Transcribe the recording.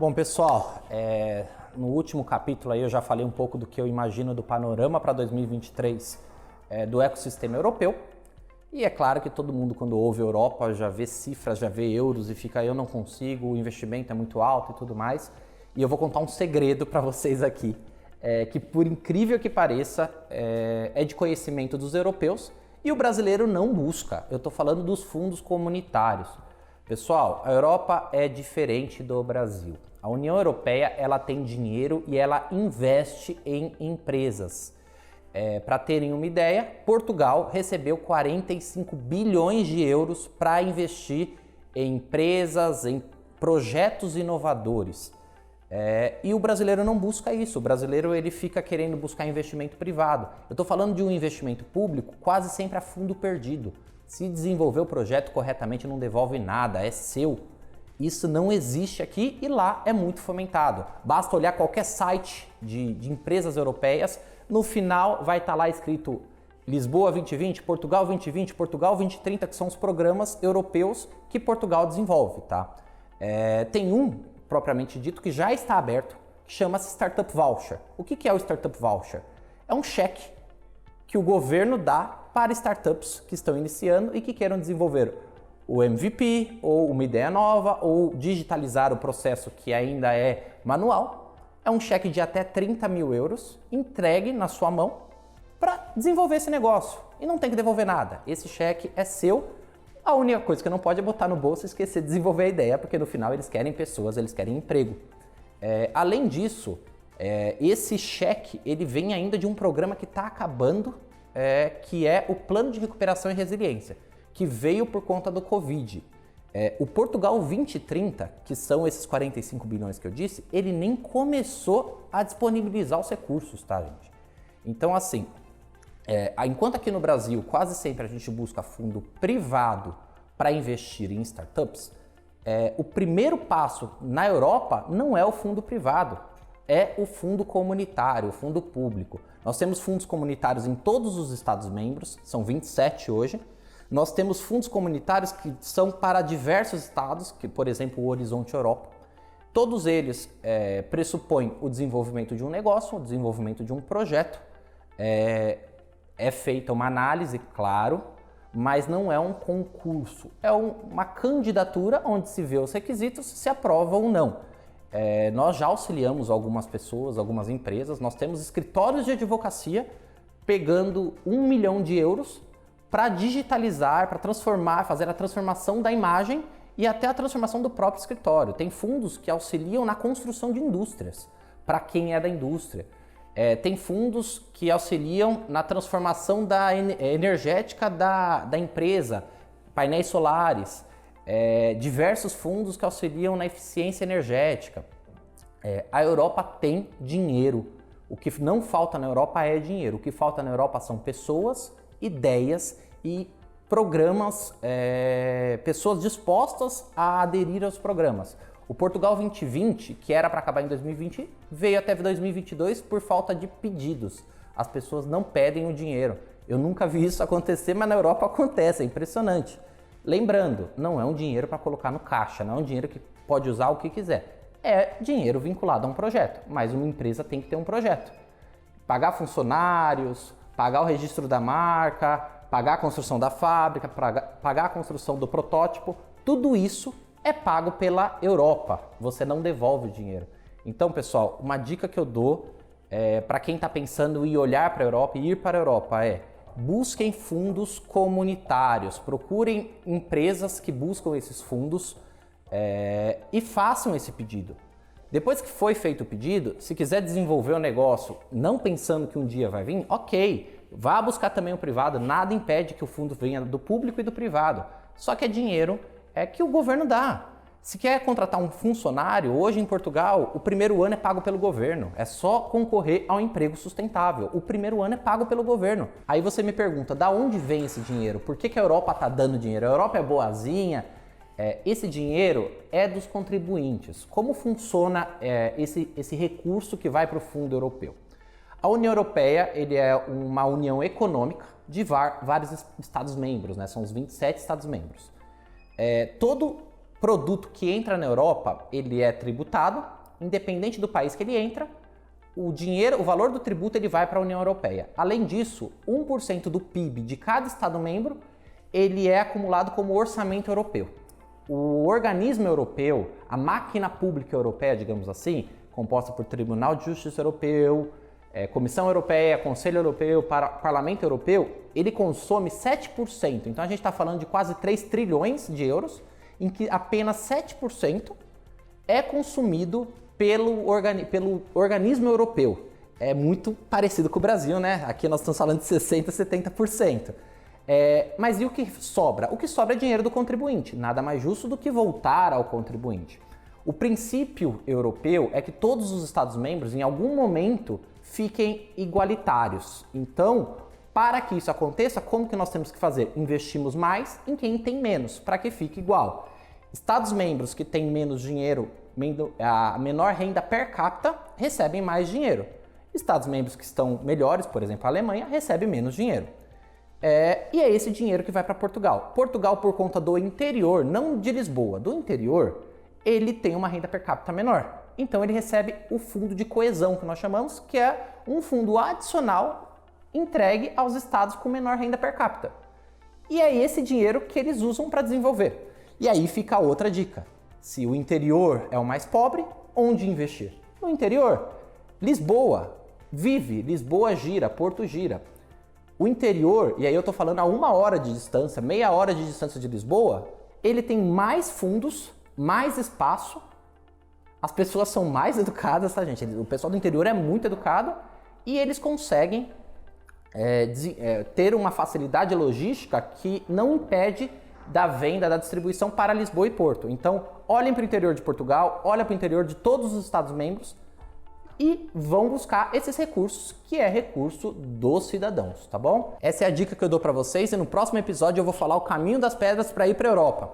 Bom, pessoal, no último capítulo aí eu já falei um pouco do que eu imagino do panorama para 2023 do ecossistema europeu. E é claro que todo mundo, quando ouve Europa, já vê cifras, já vê euros e fica, eu não consigo, o investimento é muito alto e tudo mais. E eu vou contar um segredo para vocês aqui, que por incrível que pareça, é de conhecimento dos europeus e o brasileiro não busca. Eu estou falando dos fundos comunitários. Pessoal, a Europa é diferente do Brasil. A União Europeia, ela tem dinheiro e ela investe em empresas. Para terem uma ideia, Portugal recebeu 45 bilhões de euros para investir em empresas, em projetos inovadores. E o brasileiro não busca isso. O brasileiro ele fica querendo buscar investimento privado. Eu estou falando de um investimento público quase sempre a fundo perdido. Se desenvolver o projeto corretamente não devolve nada, é seu. Isso não existe aqui e lá é muito fomentado. Basta olhar qualquer site de empresas europeias, no final vai estar lá escrito Lisboa 2020, Portugal 2020, Portugal 2030, que são os programas europeus que Portugal desenvolve, tá? Tem um, propriamente dito, que já está aberto, que chama-se Startup Voucher. O que é o Startup Voucher? É um cheque que o governo dá para startups que estão iniciando e que queiram desenvolver o MVP, ou uma ideia nova, ou digitalizar o processo que ainda é manual. É um cheque de até 30 mil euros entregue na sua mão para desenvolver esse negócio. E não tem que devolver nada. Esse cheque é seu. A única coisa que não pode é botar no bolso e esquecer de desenvolver a ideia, porque no final eles querem pessoas, eles querem emprego. Além disso, esse cheque ele vem ainda de um programa que está acabando, que é o Plano de Recuperação e Resiliência, que veio por conta do Covid. O Portugal 2030, que são esses 45 bilhões que eu disse, ele nem começou a disponibilizar os recursos, tá, gente? Então, assim, enquanto aqui no Brasil quase sempre a gente busca fundo privado para investir em startups, o primeiro passo na Europa não é o fundo privado, é o fundo comunitário, o fundo público. Nós temos fundos comunitários em todos os Estados-membros, são 27 hoje. Nós temos fundos comunitários que são para diversos estados, que, por exemplo, o Horizonte Europa. Todos eles pressupõem o desenvolvimento de um negócio, o desenvolvimento de um projeto. É feita uma análise, claro, mas não é um concurso. É uma candidatura onde se vê os requisitos, se aprova ou não. Nós já auxiliamos algumas pessoas, algumas empresas. Nós temos escritórios de advocacia pegando 1 milhão de euros para digitalizar, para transformar, fazer a transformação da imagem e até a transformação do próprio escritório. Tem fundos que auxiliam na construção de indústrias, para quem é da indústria. Tem fundos que auxiliam na transformação energética da empresa, painéis solares, diversos fundos que auxiliam na eficiência energética. A Europa tem dinheiro. O que não falta na Europa é dinheiro. O que falta na Europa são pessoas, ideias e programas, pessoas dispostas a aderir aos programas. O Portugal 2020, que era para acabar em 2020, veio até 2022 por falta de pedidos. As pessoas não pedem o dinheiro. Eu nunca vi isso acontecer, mas na Europa acontece, é impressionante. Lembrando, não é um dinheiro para colocar no caixa, não é um dinheiro que pode usar o que quiser. É dinheiro vinculado a um projeto, mas uma empresa tem que ter um projeto. Pagar funcionários, pagar o registro da marca, pagar a construção da fábrica, pagar a construção do protótipo, tudo isso é pago pela Europa. Você não devolve o dinheiro. Então, pessoal, uma dica que eu dou para quem está pensando em olhar para a Europa e ir para a Europa busquem fundos comunitários, procurem empresas que buscam esses fundos e façam esse pedido. Depois que foi feito o pedido, se quiser desenvolver o negócio não pensando que um dia vai vir, ok, vá buscar também o privado, nada impede que o fundo venha do público e do privado. Só que é dinheiro que o governo dá. Se quer contratar um funcionário, hoje em Portugal, o primeiro ano é pago pelo governo. É só concorrer ao emprego sustentável. O primeiro ano é pago pelo governo. Aí você me pergunta, da onde vem esse dinheiro? Por que a Europa está dando dinheiro? A Europa é boazinha? Esse dinheiro é dos contribuintes. Como funciona esse recurso que vai para o fundo europeu? A União Europeia ele é uma união econômica de vários Estados-membros, né? São os 27 Estados-membros. Todo produto que entra na Europa, ele é tributado, independente do país que ele entra, o valor do tributo ele vai para a União Europeia. Além disso, 1% do PIB de cada Estado membro, ele é acumulado como orçamento europeu. O organismo europeu, a máquina pública europeia, digamos assim, composta por Tribunal de Justiça Europeu, Comissão Europeia, Conselho Europeu, Parlamento Europeu, ele consome 7%. Então a gente está falando de quase 3 trilhões de euros, em que apenas 7% é consumido pelo organismo europeu. É muito parecido com o Brasil, né? Aqui nós estamos falando de 60%, 70%. Mas e o que sobra? O que sobra é dinheiro do contribuinte. Nada mais justo do que voltar ao contribuinte. O princípio europeu é que todos os Estados-membros, em algum momento, fiquem igualitários. Então, para que isso aconteça, como que nós temos que fazer? Investimos mais em quem tem menos, para que fique igual. Estados-membros que têm menos dinheiro, a menor renda per capita, recebem mais dinheiro. Estados-membros que estão melhores, por exemplo, a Alemanha, recebe menos dinheiro. E é esse dinheiro que vai para Portugal. Portugal, por conta do interior, não de Lisboa, do interior, ele tem uma renda per capita menor. Então ele recebe o fundo de coesão, que nós chamamos, que é um fundo adicional entregue aos estados com menor renda per capita. E é esse dinheiro que eles usam para desenvolver. E aí fica outra dica. Se o interior é o mais pobre, onde investir? No interior. Lisboa vive, Lisboa gira, Porto gira. O interior, e aí eu estou falando a 1 hora de distância, meia hora de distância de Lisboa, ele tem mais fundos, mais espaço, as pessoas são mais educadas, tá, gente? O pessoal do interior é muito educado e eles conseguem ter uma facilidade logística que não impede da venda, da distribuição para Lisboa e Porto. Então, olhem para o interior de Portugal, olhem para o interior de todos os Estados-membros e vão buscar esses recursos, que é recurso dos cidadãos, tá bom? Essa é a dica que eu dou para vocês e no próximo episódio eu vou falar o caminho das pedras para ir para a Europa.